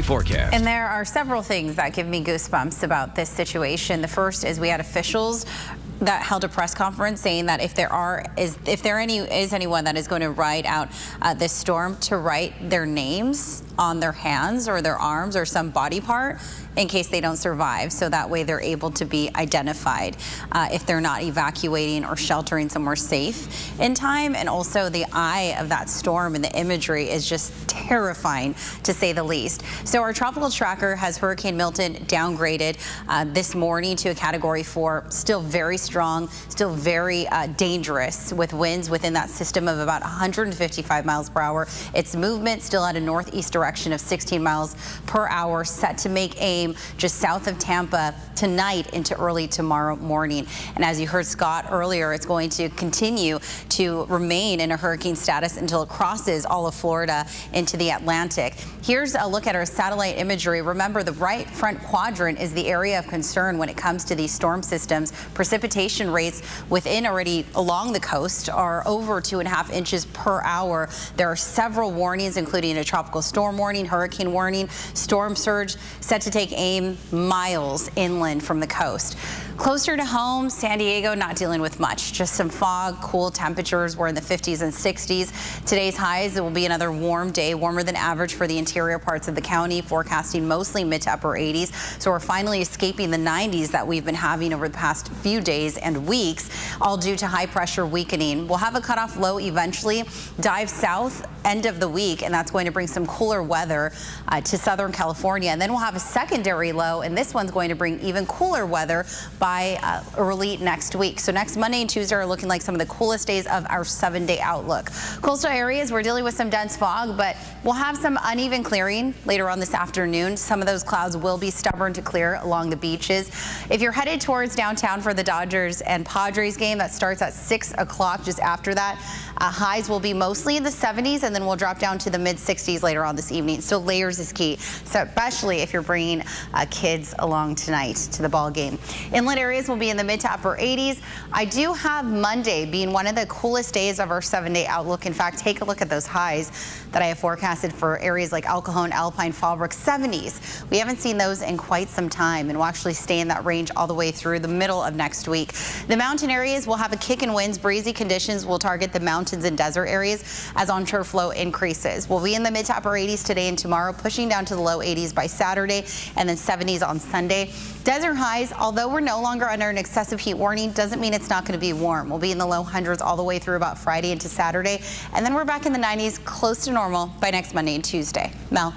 Forecast. And there are several things that give me goosebumps about this situation. The first is we had officials that held a press conference saying that if there is anyone that is going to ride out this storm, to write their names on their hands or their arms or some body part in case they don't survive, so that way they're able to be identified if they're not evacuating or sheltering somewhere safe in time. And also the eye of that storm and the imagery is just terrifying, to say the least. So our tropical tracker has Hurricane Milton downgraded this morning to a Category 4, still very strong, still very dangerous, with winds within that system of about 155 miles per hour. Its movement still at a northeast direction of 16 miles per hour, set to make aim just south of Tampa tonight into early tomorrow morning. And as you heard Scott earlier, it's going to continue to remain in a hurricane status until it crosses all of Florida into the Atlantic. Here's a look at our satellite imagery. Remember, the right front quadrant is the area of concern when it comes to these storm systems. Precipitation rates within already along the coast are over 2.5 inches per hour. There are several warnings, including a tropical storm warning, hurricane warning, storm surge set to take aim miles inland from the coast. Closer to home, San Diego not dealing with much, just some fog, cool temperatures. We're in the 50s and 60s. Today's highs, it will be another warm day, warmer than average for the interior parts of the county, forecasting mostly mid to upper 80s. So we're finally escaping the 90s that we've been having over the past few days and weeks, all due to high pressure weakening. We'll have a cutoff low eventually dive south end of the week, and that's going to bring some cooler weather to Southern California. And then we'll have a secondary low, and this one's going to bring even cooler weather by early next week. So next Monday and Tuesday are looking like some of the coolest days of our 7-day outlook. Coastal areas, we're dealing with some dense fog, but we'll have some uneven clearing later on this afternoon. Some of those clouds will be stubborn to clear along the beaches. If you're headed towards downtown for the Dodgers and Padres game, that starts at 6 o'clock. Just after that, highs will be mostly in the 70s, and then we'll drop down to the mid 60s later on this evening. So layers is key, so especially if you're bringing kids along tonight to the ball game. Inland areas will be in the mid to upper 80s. I do have Monday being one of the coolest days of our 7-day outlook. In fact, take a look at those highs that I have forecasted for areas like El Cajon, Alpine, Fallbrook, 70s. We haven't seen those in quite some time, and we'll actually stay in that range all the way through the middle of next week. The mountain areas will have a kick in winds. Breezy conditions will target the mountains and desert areas as onshore flow increases. We'll be in the mid to upper 80s today and tomorrow, pushing down to the low 80s by Saturday, and then 70s on Sunday. Desert highs, although we're no longer under an excessive heat warning, doesn't mean it's not going to be warm. We'll be in the low hundreds all the way through about Friday into Saturday, and then we're back in the 90s, close to normal by next Monday and Tuesday. Mel.